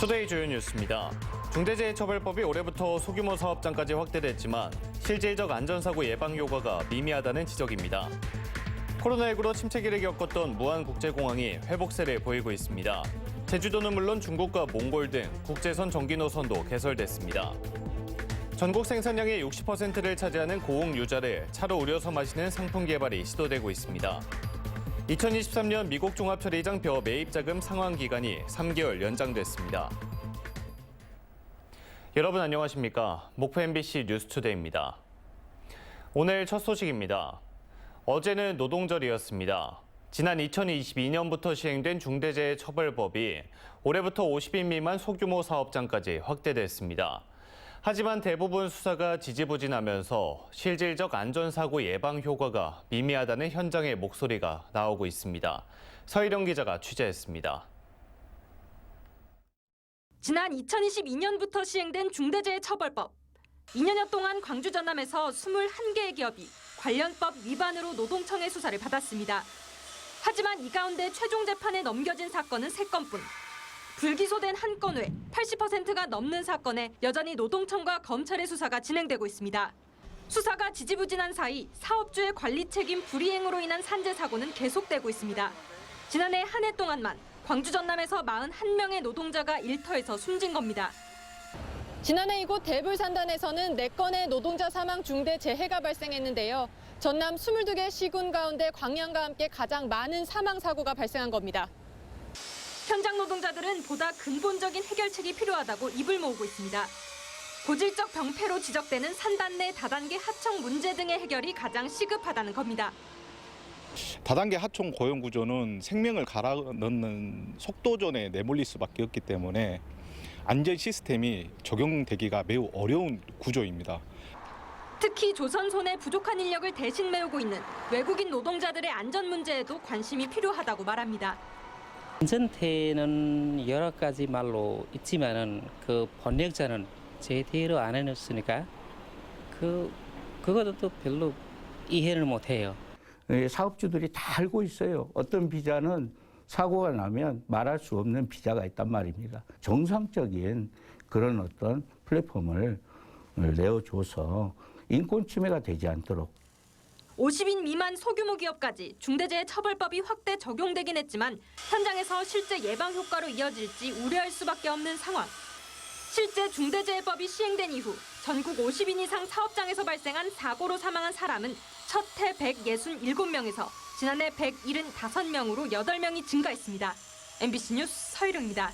투데이 주요 뉴스입니다. 중대재해처벌법이 올해부터 소규모 사업장까지 확대됐지만 실질적 안전사고 예방 효과가 미미하다는 지적입니다. 코로나19로 침체기를 겪었던 무안국제공항이 회복세를 보이고 있습니다. 제주도는 물론 중국과 몽골 등 국제선 정기 노선도 개설됐습니다. 전국 생산량의 60%를 차지하는 고흥 유자를 차로 우려서 마시는 상품 개발이 시도되고 있습니다. 2023년 미국 종합처리장 벼 매입 자금 상환 기간이 3개월 연장됐습니다. 여러분 안녕하십니까? 목포 MBC 뉴스투데이입니다. 오늘 첫 소식입니다. 어제는 노동절이었습니다. 지난 2022년부터 시행된 중대재해처벌법이 올해부터 50인 미만 소규모 사업장까지 확대됐습니다. 하지만 대부분 수사가 지지부진하면서 실질적 안전사고 예방 효과가 미미하다는 현장의 목소리가 나오고 있습니다. 서희령 기자가 취재했습니다. 지난 2022년부터 시행된 중대재해처벌법. 2년여 동안 광주 전남에서 21개의 기업이 관련법 위반으로 노동청의 수사를 받았습니다. 하지만 이 가운데 최종 재판에 넘겨진 사건은 3건뿐. 불기소된 한 건 외 80%가 넘는 사건에 여전히 노동청과 검찰의 수사가 진행되고 있습니다. 수사가 지지부진한 사이 사업주의 관리 책임 불이행으로 인한 산재 사고는 계속되고 있습니다. 지난해 한 해 동안만 광주 전남에서 41명의 노동자가 일터에서 숨진 겁니다. 지난해 이곳 대불산단에서는 4건의 노동자 사망 중대 재해가 발생했는데요. 전남 22개 시군 가운데 광양과 함께 가장 많은 사망 사고가 발생한 겁니다. 현장 노동자들은 보다 근본적인 해결책이 필요하다고 입을 모으고 있습니다. 고질적 병폐로 지적되는 산단 내 다단계 하청 문제 등의 해결이 가장 시급하다는 겁니다. 다단계 하청 고용 구조는 생명을 갈아 넣는 속도전에 내몰릴 수밖에 없기 때문에 안전 시스템이 적용되기가 매우 어려운 구조입니다. 특히 조선손의 부족한 인력을 대신 메우고 있는 외국인 노동자들의 안전 문제에도 관심이 필요하다고 말합니다. 안전태는 여러 가지 말로 있지만은 그 번역자는 제대로 안 해놨으니까 그것도 또 별로 이해를 못 해요. 사업주들이 다 알고 있어요. 어떤 비자는 사고가 나면 말할 수 없는 비자가 있단 말입니다. 정상적인 그런 어떤 플랫폼을 내어줘서 인권 침해가 되지 않도록. 50인 미만 소규모 기업까지 중대재해처벌법이 확대 적용되긴 했지만 현장에서 실제 예방 효과로 이어질지 우려할 수밖에 없는 상황. 실제 중대재해법이 시행된 이후 전국 50인 이상 사업장에서 발생한 사고로 사망한 사람은 첫 해 167명에서 지난해 175명으로 8명이 증가했습니다. MBC 뉴스 서희령입니다.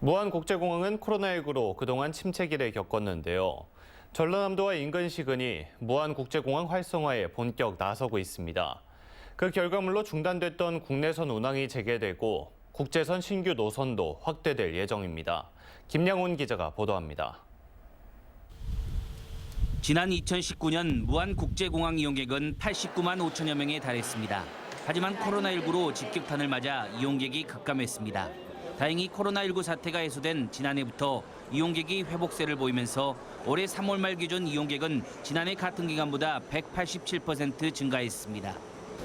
무안국제공항은 코로나19로 그동안 침체기를 겪었는데요. 전라남도와 인근 시군이 무안국제공항 활성화에 본격 나서고 있습니다. 그 결과물로 중단됐던 국내선 운항이 재개되고 국제선 신규 노선도 확대될 예정입니다. 김양훈 기자가 보도합니다. 지난 2019년 무안국제공항 이용객은 89만 5천여 명에 달했습니다. 하지만 코로나19로 집격탄을 맞아 이용객이 급감했습니다. 다행히 코로나19 사태가 해소된 지난해부터 이용객이 회복세를 보이면서 올해 3월 말 기준 이용객은 지난해 같은 기간보다 187% 증가했습니다.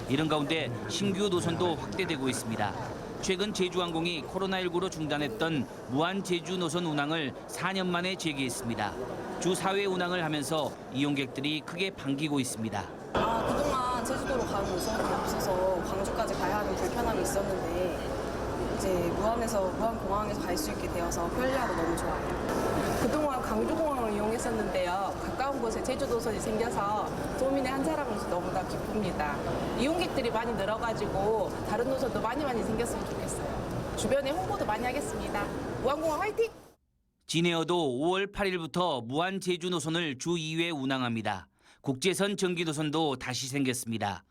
이런 가운데 신규 노선도 확대되고 있습니다. 최근 제주항공이 코로나19로 중단했던 무안 제주 노선 운항을 4년 만에 재개했습니다. 주 4회 운항을 하면서 이용객들이 크게 반기고 있습니다. 그동안 제주도로 가는 노선이 없어서 광주까지 가야 하는 불편함이 있었는데 이제 무안공항에서 갈 수 있게 되어서 편리하고 너무 좋아요. 그동안 광주공항을 이용했었는데요. 가까운 곳에 제주도선이 생겨서 도민의 한 사람으로서 너무나 기쁩니다. 이용객들이 많이 늘어가지고 다른 노선도 많이 생겼으면 좋겠어요. 주변에 홍보도 많이 하겠습니다. 무안공항 화이팅! 진에어도 5월 8일부터 무안 제주 노선을 주 2회 운항합니다. 국제선 정기 노선도 다시 생겼습니다.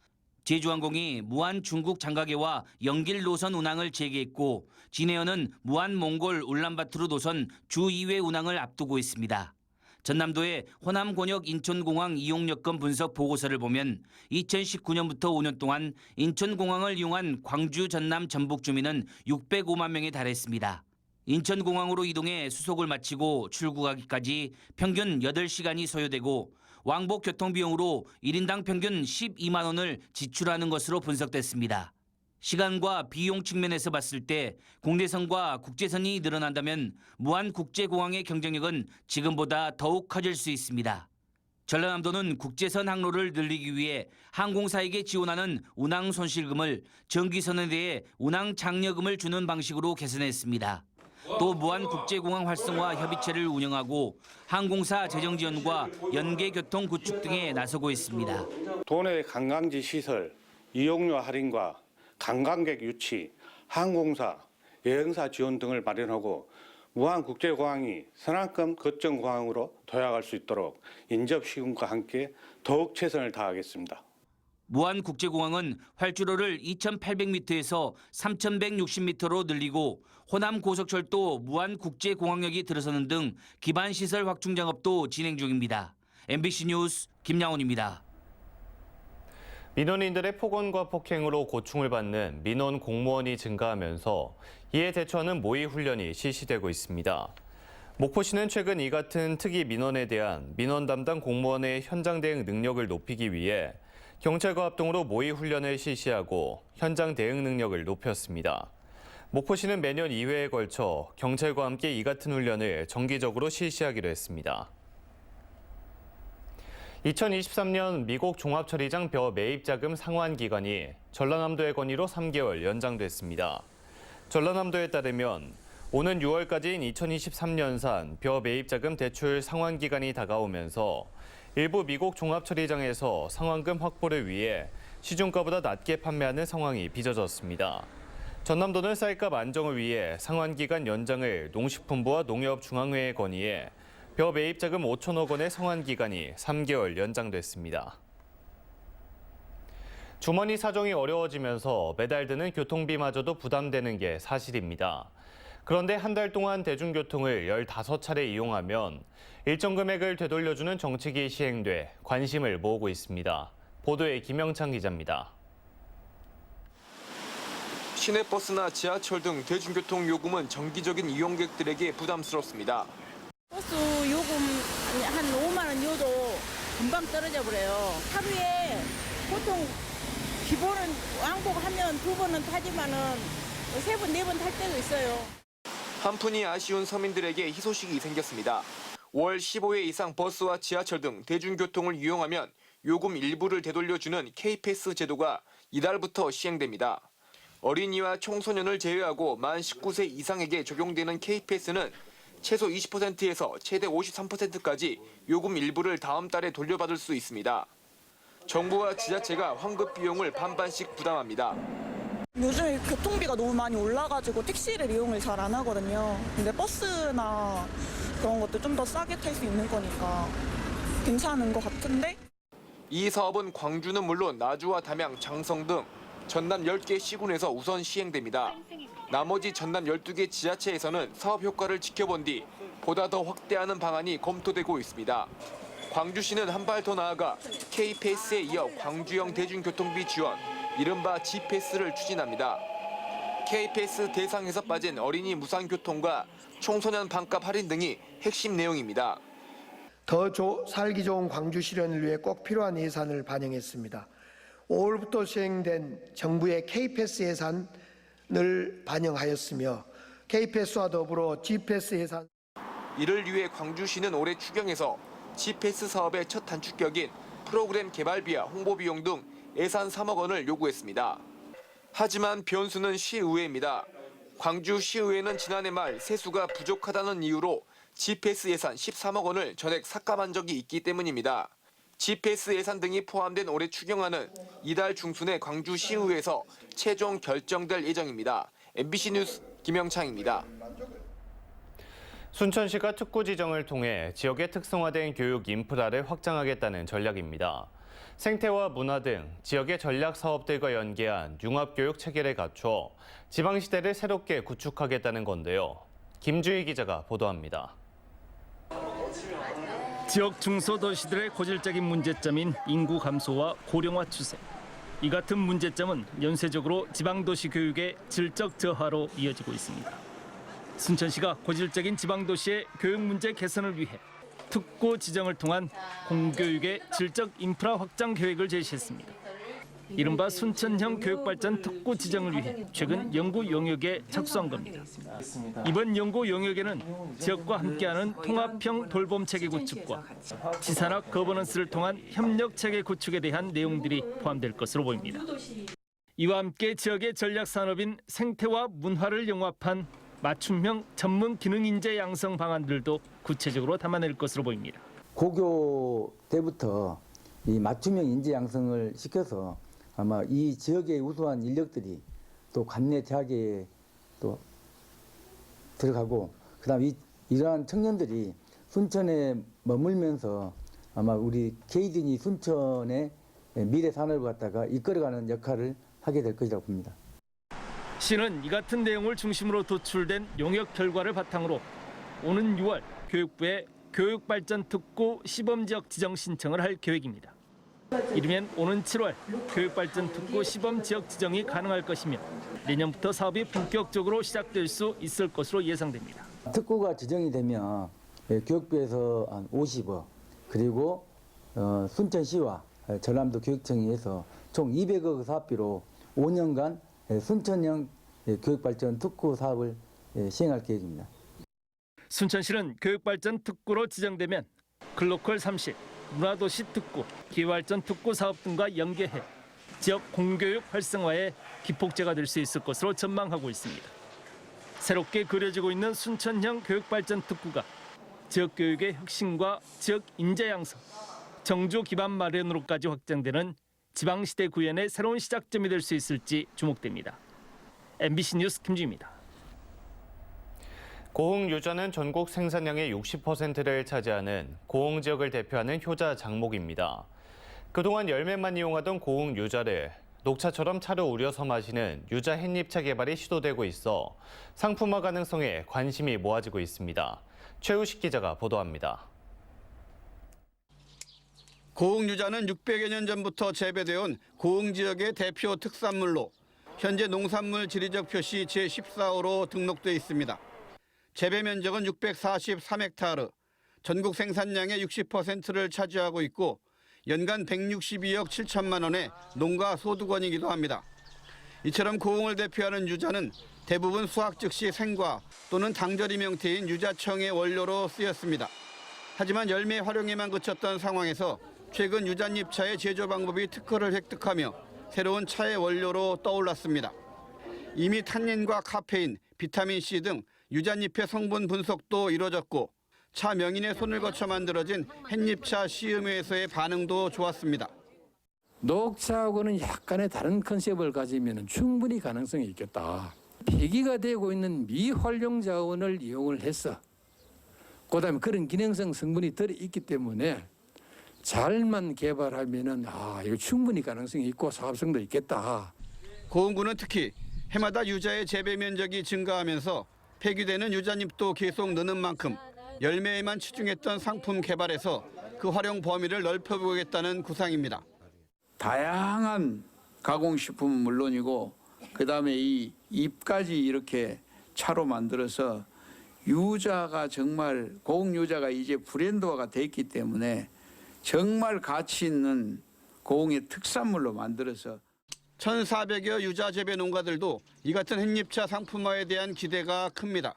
제주항공이 무안 중국 장가계와 연길 노선 운항을 재개했고 진에어는 무안 몽골 울란바토르 노선 주 2회 운항을 앞두고 있습니다. 전남도의 호남 권역 인천공항 이용 여건 분석 보고서를 보면 2019년부터 5년 동안 인천공항을 이용한 광주, 전남, 전북 주민은 605만 명에 달했습니다. 인천공항으로 이동해 수속을 마치고 출국하기까지 평균 8시간이 소요되고 왕복 교통비용으로 1인당 평균 12만 원을 지출하는 것으로 분석됐습니다. 시간과 비용 측면에서 봤을 때 국내선과 국제선이 늘어난다면 무안국제공항의 경쟁력은 지금보다 더욱 커질 수 있습니다. 전라남도는 국제선 항로를 늘리기 위해 항공사에게 지원하는 운항 손실금을 정기선에 대해 운항 장려금을 주는 방식으로 개선했습니다. 또 무안국제공항 활성화 협의체를 운영하고 항공사 재정 지원과 연계교통 구축 등에 나서고 있습니다. 도내 관광지 시설, 이용료 할인과 관광객 유치, 항공사, 여행사 지원 등을 마련하고 무안국제공항이 선안급 거점공항으로 도약할 수 있도록 인접 시군과 함께 더욱 최선을 다하겠습니다. 무안국제공항은 활주로를 2,800m에서 3,160m로 늘리고 호남 고속철도 무안국제공항역이 들어서는 등 기반시설 확충 작업도 진행 중입니다. MBC 뉴스 김양훈입니다. 민원인들의 폭언과 폭행으로 고충을 받는 민원 공무원이 증가하면서 이에 대처하는 모의 훈련이 실시되고 있습니다. 목포시는 최근 이 같은 특이 민원에 대한 민원 담당 공무원의 현장 대응 능력을 높이기 위해 경찰과 합동으로 모의 훈련을 실시하고 현장 대응 능력을 높였습니다. 목포시는 매년 2회에 걸쳐 경찰과 함께 이 같은 훈련을 정기적으로 실시하기로 했습니다. 2023년 미국 종합처리장 벼 매입자금 상환 기간이 전라남도의 건의로 3개월 연장됐습니다. 전라남도에 따르면 오는 6월까지인 2023년산 벼 매입자금 대출 상환 기간이 다가오면서 일부 미국 종합처리장에서 상환금 확보를 위해 시중가보다 낮게 판매하는 상황이 빚어졌습니다. 전남도는 쌀값 안정을 위해 상환 기간 연장을 농식품부와 농협중앙회에 건의해 벼 매입자금 5천억 원의 상환 기간이 3개월 연장됐습니다. 주머니 사정이 어려워지면서 매달 드는 교통비마저도 부담되는 게 사실입니다. 그런데 한 달 동안 대중교통을 15차례 이용하면 일정 금액을 되돌려주는 정책이 시행돼 관심을 모으고 있습니다. 보도에 김영창 기자입니다. 시내버스나 지하철 등 대중교통 요금은 정기적인 이용객들에게 부담스럽습니다. 버스 요금 한 5만 원 요도 금방 떨어져 버려요. 하루에 보통 기본은 왕복하면 2번은 타지만은 3번, 4번 탈 때도 있어요. 한푼이 아쉬운 서민들에게 희소식이 생겼습니다. 월 15회 이상 버스와 지하철 등 대중교통을 이용하면 요금 일부를 되돌려주는 K패스 제도가 이달부터 시행됩니다. 어린이와 청소년을 제외하고 만 19세 이상에게 적용되는 K패스는 최소 20%에서 최대 53%까지 요금 일부를 다음 달에 돌려받을 수 있습니다. 정부와 지자체가 환급 비용을 반반씩 부담합니다. 요즘에 교통비가 너무 많이 올라가지고 택시를 이용을 잘 안 하거든요. 근데 버스나 그런 것도 좀 더 싸게 탈 수 있는 거니까 괜찮은 것 같은데? 이 사업은 광주는 물론 나주와 담양, 장성 등 전남 10개 시군에서 우선 시행됩니다. 나머지 전남 12개 지자체에서는 사업 효과를 지켜본 뒤 보다 더 확대하는 방안이 검토되고 있습니다. 광주시는 한 발 더 나아가 K패스에 이어 광주형 대중교통비 지원, 이른바 G패스를 추진합니다. K패스 대상에서 빠진 어린이 무상교통과 청소년 반값 할인 등이 핵심 내용입니다. 더 살기 좋은 광주 실현을 위해 꼭 필요한 예산을 반영했습니다. 5월부터 시행된 정부의 K패스 예산을 반영하였으며 K패스와 더불어 G패스 예산. 이를 위해 광주시는 올해 추경에서 G패스 사업의 첫 단축격인 프로그램 개발비와 홍보 비용 등 예산 3억 원을 요구했습니다. 하지만 변수는 시의회입니다. 광주시의회는 지난해 말 세수가 부족하다는 이유로 G패스 예산 13억 원을 전액 삭감한 적이 있기 때문입니다. G패스 예산 등이 포함된 올해 추경안은 이달 중순에 광주시의회에서 최종 결정될 예정입니다. MBC 뉴스 김영창입니다. 순천시가 특구 지정을 통해 지역의 특성화된 교육 인프라를 확장하겠다는 전략입니다. 생태와 문화 등 지역의 전략 사업들과 연계한 융합교육 체계를 갖춰 지방시대를 새롭게 구축하겠다는 건데요. 김주희 기자가 보도합니다. 지역 중소도시들의 고질적인 문제점인 인구 감소와 고령화 추세. 이 같은 문제점은 연쇄적으로 지방도시 교육의 질적 저하로 이어지고 있습니다. 순천시가 고질적인 지방도시의 교육 문제 개선을 위해 특구 지정을 통한 공교육의 질적 인프라 확장 계획을 제시했습니다. 이른바 순천형 교육발전 특구 지정을 위해 최근 연구 용역에 착수한 겁니다. 이번 연구 용역에는 지역과 함께하는 통합형 돌봄 체계 구축과 지산학 거버넌스를 통한 협력 체계 구축에 대한 내용들이 포함될 것으로 보입니다. 이와 함께 지역의 전략 산업인 생태와 문화를 융합한 맞춤형 전문 기능 인재 양성 방안들도 구체적으로 담아낼 것으로 보입니다. 고교 때부터 이 맞춤형 인재 양성을 시켜서 아마 이 지역의 우수한 인력들이 또 관내 대학에 또 들어가고, 그다음 이러한 청년들이 순천에 머물면서 아마 우리 KD니 순천의 미래 산업을 갖다가 이끌어가는 역할을 하게 될 것이라고 봅니다. 시는 이 같은 내용을 중심으로 도출된 용역 결과를 바탕으로 오는 6월 교육부에 교육발전특구 시범지역 지정 신청을 할 계획입니다. 이르면 오는 7월 교육발전특구 시범지역 지정이 가능할 것이며 내년부터 사업이 본격적으로 시작될 수 있을 것으로 예상됩니다. 특구가 지정이 되면 교육부에서 한 50억, 그리고 순천시와 전남도 교육청이 해서 총 200억 사업비로 5년간 순천형 교육발전 특구 사업을 시행할 계획입니다. 순천시는 교육발전 특구로 지정되면 글로컬 30, 문화도시 특구, 기후발전 특구 사업 등과 연계해 지역 공교육 활성화에 기폭제가 될 수 있을 것으로 전망하고 있습니다. 새롭게 그려지고 있는 순천형 교육발전 특구가 지역 교육의 혁신과 지역 인재 양성, 정주 기반 마련으로까지 확장되는 지방시대 구현의 새로운 시작점이 될 수 있을지 주목됩니다. MBC 뉴스 김주입니다. 고흥 유자는 전국 생산량의 60%를 차지하는 고흥 지역을 대표하는 효자 장목입니다. 그동안 열매만 이용하던 고흥 유자를 녹차처럼 차로 우려서 마시는 유자 햇잎차 개발이 시도되고 있어 상품화 가능성에 관심이 모아지고 있습니다. 최우식 기자가 보도합니다. 고흥 유자는 600여 년 전부터 재배되어 온 고흥 지역의 대표 특산물로 현재 농산물 지리적 표시 제14호로 등록돼 있습니다. 재배 면적은 643헥타르, 전국 생산량의 60%를 차지하고 있고 연간 162억 7천만 원의 농가 소득원이기도 합니다. 이처럼 고흥을 대표하는 유자는 대부분 수확 즉시 생과 또는 당절이 명태인 유자청의 원료로 쓰였습니다. 하지만 열매 활용에만 그쳤던 상황에서 최근 유자잎차의 제조 방법이 특허를 획득하며 새로운 차의 원료로 떠올랐습니다. 이미 탄닌과 카페인, 비타민C 등 유자잎의 성분 분석도 이뤄졌고 차 명인의 손을 거쳐 만들어진 햇잎차 시음회에서의 반응도 좋았습니다. 녹차하고는 약간의 다른 컨셉을 가지면 충분히 가능성이 있겠다. 폐기가 되고 있는 미활용 자원을 이용을 해서 그다음에 그런 기능성 성분이 들어있기 때문에 잘만 개발하면은 이거 충분히 가능성이 있고 사업성도 있겠다. 고흥구는 특히 해마다 유자의 재배 면적이 증가하면서 폐기되는 유자잎도 계속 느는 만큼 열매에만 치중했던 상품 개발에서 그 활용 범위를 넓혀보겠다는 구상입니다. 다양한 가공식품은 물론이고 그다음에 이 잎까지 이렇게 차로 만들어서 유자가 정말 고흥 유자가 이제 브랜드화가 돼 있기 때문에 정말 가치 있는 고흥의 특산물로 만들어서 1,400여 유자 재배 농가들도 이 같은 햇잎차 상품화에 대한 기대가 큽니다.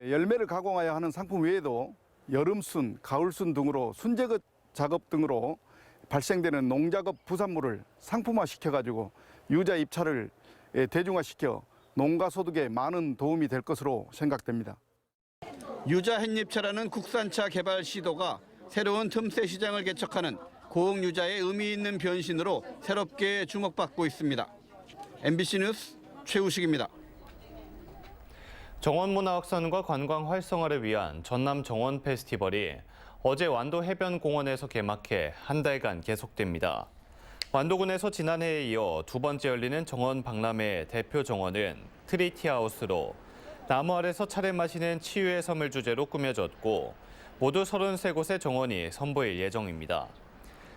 열매를 가공하여 하는 상품 외에도 여름순, 가을순 등으로 순제거 작업 등으로 발생되는 농작업 부산물을 상품화시켜가지고 유자 잎차를 대중화시켜 농가 소득에 많은 도움이 될 것으로 생각됩니다. 유자 햇잎차라는 국산차 개발 시도가 새로운 틈새 시장을 개척하는 고흥 유자의 의미 있는 변신으로 새롭게 주목받고 있습니다. MBC 뉴스 최우식입니다. 정원문화 확산과 관광 활성화를 위한 전남 정원 페스티벌이 어제 완도 해변공원에서 개막해 한 달간 계속됩니다. 완도군에서 지난해에 이어 두 번째 열리는 정원 박람회 대표 정원은 트리티하우스로 나무 아래서 차를 마시는 치유의 섬을 주제로 꾸며졌고 모두 33곳의 정원이 선보일 예정입니다.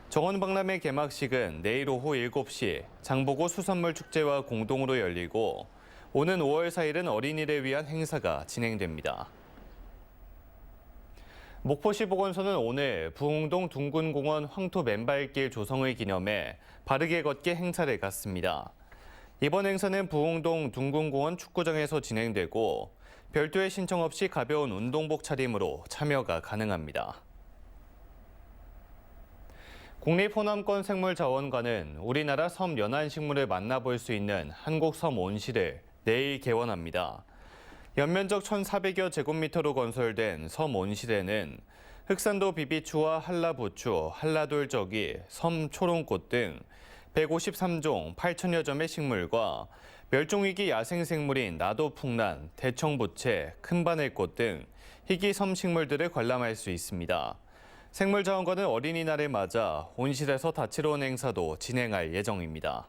정원 박람회 개막식은 내일 오후 7시 장보고 수산물 축제와 공동으로 열리고 오는 5월 4일은 어린이를 위한 행사가 진행됩니다. 목포시 보건소는 오늘 부흥동 둥근공원 황토 맨발길 조성을 기념해 바르게 걷기 행사를 갖습니다. 이번 행사는 부흥동 둥근공원 축구장에서 진행되고 별도의 신청 없이 가벼운 운동복 차림으로 참여가 가능합니다. 국립호남권생물자원관은 우리나라 섬 연안식물을 만나볼 수 있는 한국섬 온실을 내일 개원합니다. 연면적 1,400여 제곱미터로 건설된 섬 온실에는 흑산도 비비추와 한라부추, 한라돌저기, 섬 초롱꽃 등 153종 8천여 점의 식물과 멸종위기 야생생물인 나도풍란, 대청부채, 큰바늘꽃 등 희귀 섬 식물들을 관람할 수 있습니다. 생물자원관은 어린이날을 맞아 온실에서 다채로운 행사도 진행할 예정입니다.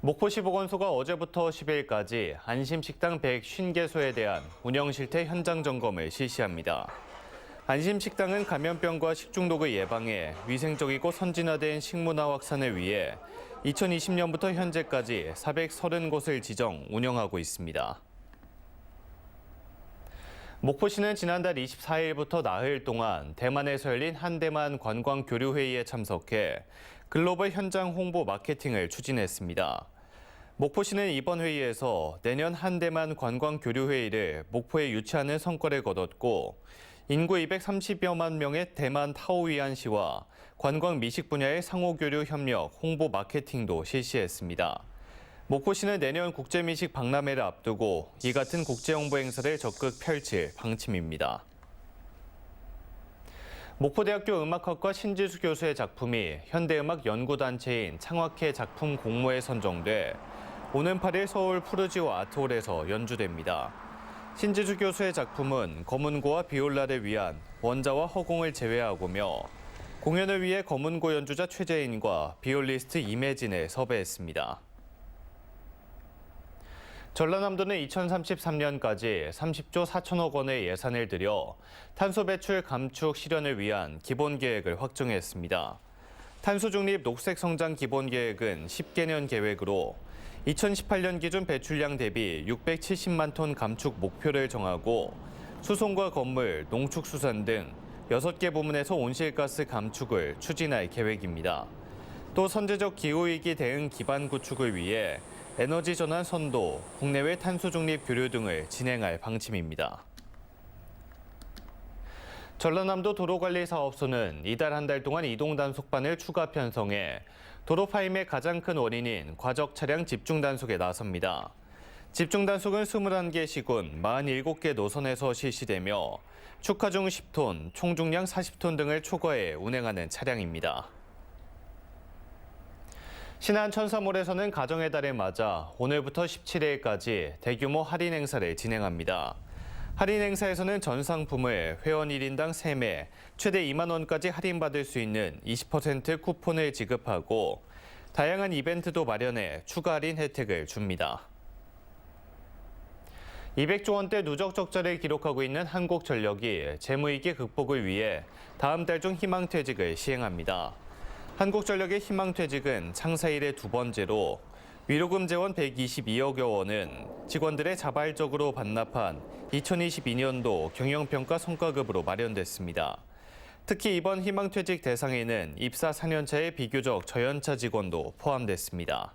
목포시 보건소가 어제부터 10일까지 안심식당 150개소에 대한 운영 실태 현장 점검을 실시합니다. 안심식당은 감염병과 식중독을 예방해 위생적이고 선진화된 식문화 확산을 위해 2020년부터 현재까지 430곳을 지정 운영하고 있습니다. 목포시는 지난달 24일부터 나흘 동안 대만에서 열린 한대만 관광교류회의에 참석해 글로벌 현장 홍보 마케팅을 추진했습니다. 목포시는 이번 회의에서 내년 한대만 관광교류회의를 목포에 유치하는 성과를 거뒀고 인구 230여만 명의 대만 타오위안시와 관광 미식 분야의 상호교류 협력, 홍보 마케팅도 실시했습니다. 목포시는 내년 국제미식 박람회를 앞두고 이 같은 국제홍보 행사를 적극 펼칠 방침입니다. 목포대학교 음악학과 신지수 교수의 작품이 현대음악연구단체인 창학회 작품 공모에 선정돼 오는 8일 서울 푸르지오 아트홀에서 연주됩니다. 신지수 교수의 작품은 검은고와 비올라를 위한 원자와 허공을 제외하고며 공연을 위해 검은고 연주자 최재인과 비올리스트 임혜진을 섭외했습니다. 전라남도는 2033년까지 30조 4천억 원의 예산을 들여 탄소 배출 감축 실현을 위한 기본계획을 확정했습니다. 탄소 중립 녹색 성장 기본계획은 10개년 계획으로 2018년 기준 배출량 대비 670만 톤 감축 목표를 정하고 수송과 건물, 농축수산 등 6개 부문에서 온실가스 감축을 추진할 계획입니다. 또 선제적 기후위기 대응 기반 구축을 위해 에너지 전환 선도, 국내외 탄소 중립 교류 등을 진행할 방침입니다. 전라남도 도로관리사업소는 이달 한 달 동안 이동 단속반을 추가 편성해 도로 파임의 가장 큰 원인인 과적 차량 집중 단속에 나섭니다. 집중 단속은 21개 시군 47개 노선에서 실시되며 축하 중 10톤, 총 중량 40톤 등을 초과해 운행하는 차량입니다. 신안 천사몰에서는 가정의 달을 맞아 오늘부터 17일까지 대규모 할인 행사를 진행합니다. 할인 행사에서는 전 상품을 회원 1인당 3매, 최대 2만 원까지 할인받을 수 있는 20% 쿠폰을 지급하고 다양한 이벤트도 마련해 추가 할인 혜택을 줍니다. 200조 원대 누적 적자를 기록하고 있는 한국전력이 재무위기 극복을 위해 다음 달 중 희망퇴직을 시행합니다. 한국전력의 희망퇴직은 창사 이래 두 번째로 위로금 재원 122억여 원은 직원들의 자발적으로 반납한 2022년도 경영평가 성과급으로 마련됐습니다. 특히 이번 희망퇴직 대상에는 입사 4년차의 비교적 저연차 직원도 포함됐습니다.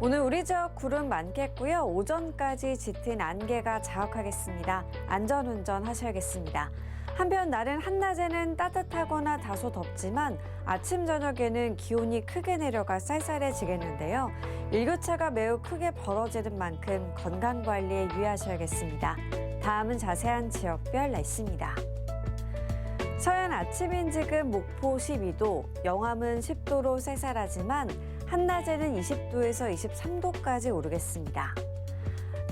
오늘 우리 지역 구름 많겠고요. 오전까지 짙은 안개가 자욱하겠습니다. 안전운전 하셔야겠습니다. 한편 날은 한낮에는 따뜻하거나 다소 덥지만 아침 저녁에는 기온이 크게 내려가 쌀쌀해지겠는데요. 일교차가 매우 크게 벌어지는 만큼 건강관리에 유의하셔야겠습니다. 다음은 자세한 지역별 날씨입니다. 서해안 아침인 지금 목포 12도, 영암은 10도로 쌀쌀하지만 한낮에는 20도에서 23도까지 오르겠습니다.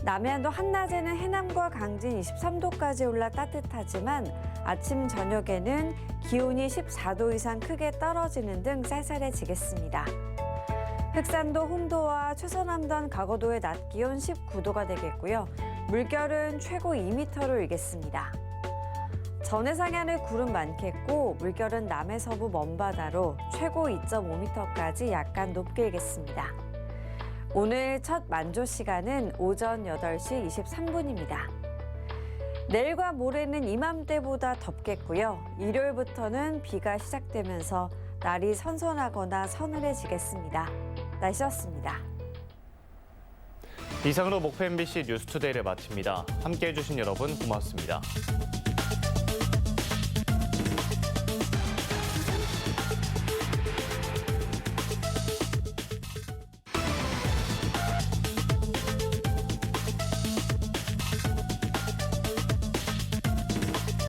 남해안도 한낮에는 해남과 강진 23도까지 올라 따뜻하지만 아침 저녁에는 기온이 14도 이상 크게 떨어지는 등 쌀쌀해지겠습니다. 흑산도 홍도와 최서남단 가거도의 낮 기온 19도가 되겠고요. 물결은 최고 2m로 일겠습니다. 전해상에 하늘 구름 많겠고 물결은 남해 서부 먼바다로 최고 2.5m까지 약간 높게 일겠습니다. 오늘 첫 만조 시간은 오전 8시 23분입니다. 내일과 모레는 이맘때보다 덥겠고요. 일요일부터는 비가 시작되면서 날이 선선하거나 서늘해지겠습니다. 날씨였습니다. 이상으로 목포 MBC 뉴스투데이를 마칩니다. 함께해 주신 여러분 고맙습니다.